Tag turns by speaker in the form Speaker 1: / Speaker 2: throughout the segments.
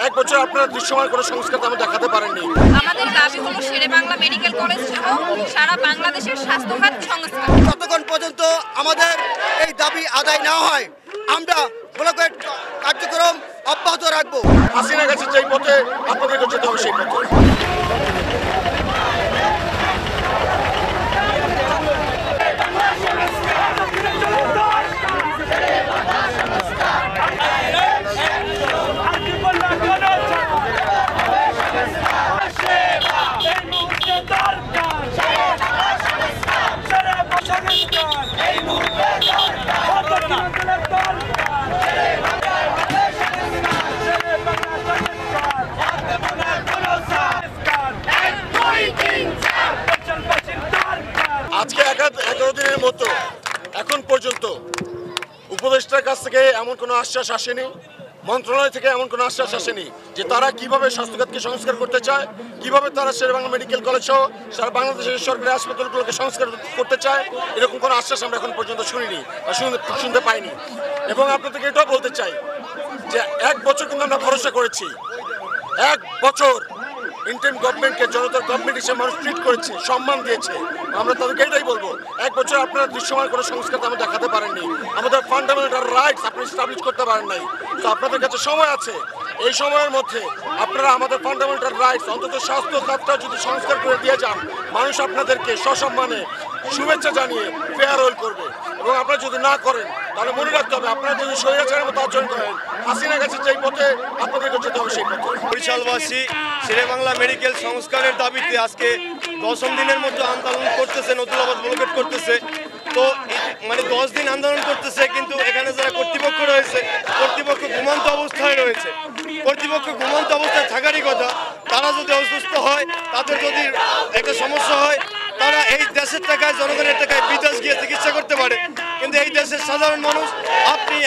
Speaker 1: এক বছর আপনারা দৃশ্যমান কোনো সংস্কার তেমন দেখাতে পারেননি।
Speaker 2: আমাদের দাবি হলো শেরেবাংলা মেডিকেল কলেজ সহ সারা বাংলাদেশের স্বাস্থ্য খাত সংস্কার।
Speaker 3: যতক্ষণ পর্যন্ত আমাদের এই দাবি আদায় না হয় আমরা ব্লকের কার্যক্রম অব্যাহত রাখবো।
Speaker 1: হাসিনা গেছে যেই পথে আপনাদেরকে যেতে হবে সেই পথে। আজকে 11 দিনের মতো এখন পর্যন্ত উপদেষ্টার কাছ থেকে এমন কোনো আশ্বাস আসেনি, মন্ত্রণালয় থেকে এমন কোনো আশ্বাস আসেনি যে তারা কিভাবে স্বাস্থ্যখাতকে সংস্কার করতে চায়, কিভাবে তারা শেরেবাংলা মেডিকেল কলেজ সহ সারা বাংলাদেশের সরকারি হাসপাতালগুলোকে সংস্কার করতে চায়। এরকম কোনো আশ্বাস আমরা এখন পর্যন্ত শুনিনি বা শুনতে পাইনি। এবং আপনাদেরকে এটাও বলতে চাই যে 1 বছর কিন্তু আমরা ভরসা করেছি, 1 বছর ইন্টারিম গভর্নমেন্টকে জনতার গভর্নমেন্ট হিসেবে মানুষ ট্রিট করেছে, সম্মান দিয়েছে। আমরা তাদেরকে এটাই বলবো, 1 বছর আপনারা দৃশ্যমান কোনো সংস্কার তেমন দেখাতে পারেননি, আমাদের ফান্ডামেন্টাল রাইটস আপনি এস্টাবলিশ করতে পারেন নাই। তো আপনাদের কাছে সময় আছে, এই সময়ের মধ্যে আপনারা আমাদের ফান্ডামেন্টাল রাইটস অন্তত স্বাস্থ্য খাতটা যদি সংস্কার করে দিয়ে যান, মানুষ আপনাদেরকে সসম্মানে শুভেচ্ছা জানিয়ে ফেয়ারওয়েল করবে। এবং আপনারা যদি না করেন তাহলে মনে রাখতে হবে, আপনারা যদি স্বৈরাচারের মতো আচরণ করেন, হাসিনা গেছে যেই পথে আপনাদেরকে যেতে হবে সেই পথে।
Speaker 4: বরিশালবাসী শেরেবাংলা মেডিকেল সংস্কারের দাবিতে আজকে 10ম দিনের মতো আন্দোলন করতেছে, নতুলাবাদ ব্লকেট করতেছে। তো মানে 10 দিন আন্দোলন করতেছে, কিন্তু এখানে যারা কর্তৃপক্ষ রয়েছে, কর্তৃপক্ষ ঘুমন্ত অবস্থায় রয়েছে। কর্তৃপক্ষ ঘুমন্ত অবস্থায় থাকারই কথা। তারা যদি অসুস্থ হয়, তাদের যদি একটা সমস্যা হয়, তারা এই দেশের টাকায়, জনগণের টাকায় বিদেশ গিয়ে চিকিৎসা করতে পারে। কিন্তু এই দেশের সাধারণ মানুষ, আপনি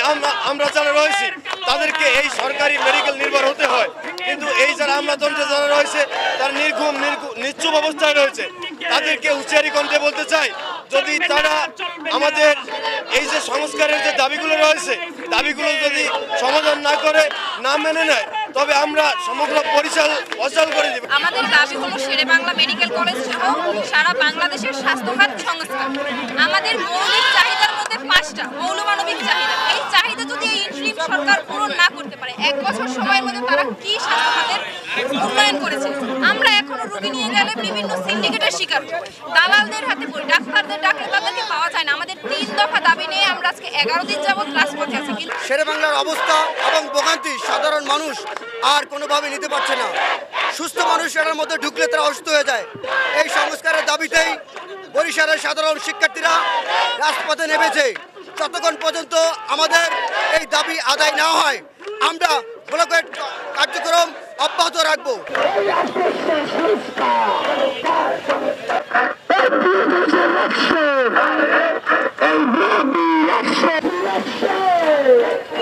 Speaker 4: আমরা যারা রয়েছি, তাদেরকে এই সরকারি মেডিকেল নির্ভর হতে হয়। কিন্তু এই যারা আমলাতন্ত্রে যারা রয়েছে, তারা নির্ঘুম নিশ্চুপ অবস্থায় রয়েছে। তাদেরকে হুঁশিয়ারি কণ্ঠে বলতে চাই, যদি তারা আমাদের এই যে সংস্কারের যে দাবিগুলো রয়েছে, দাবিগুলো যদি সমাধান না করে, না মেনে নেয়, তবে আমরা সমগ্র বরিশাল অচল করে দেব।
Speaker 2: আমাদের দাবি হলো শেরেবাংলা মেডিকেল কলেজ সহ সারা বাংলাদেশের স্বাস্থ্য খাত সংস্কার। আমাদের মৌলিক চাহিদার মধ্যে 5টা মৌলমানবিক চাহিদা। এই চাহিদা যদি এই ইন্টারিম সরকার পূরণ না করতে পারে, 1 বছর সময়ের মধ্যে তারা কি স্বাস্থ্য খাতের উন্নয়ন করেছে? আমরা এখনো রোগী নিয়ে গেলে বিভিন্ন সিন্ডিকেটের শিকার হই, দালালদের হাতে পড়ি, ডাক্তারদের ডাকলে তাদেরকে পাওয়া যায় না। আমাদের 3 দফা দাবি নিয়ে আমরা আজকে 11 দিন যাবত রাজপথে আছি। কিন্তু
Speaker 3: শেরেবাংলার অবস্থা এবং ভোগান্তি সাধারণ মানুষ আর কোনোভাবে নিতে পারছে না। সুস্থ মানুষ এর মধ্যে ঢুকলে তারা অসুস্থ হয়ে যায়। এই সংস্কারের দাবিতেই বরিশালের সাধারণ শিক্ষার্থীরা রাজপথে নেমেছে। যতক্ষণ পর্যন্ত আমাদের এই দাবি আদায় না হয় আমরা ব্লকের কার্যক্রম অব্যাহত রাখবো।
Speaker 5: Hey,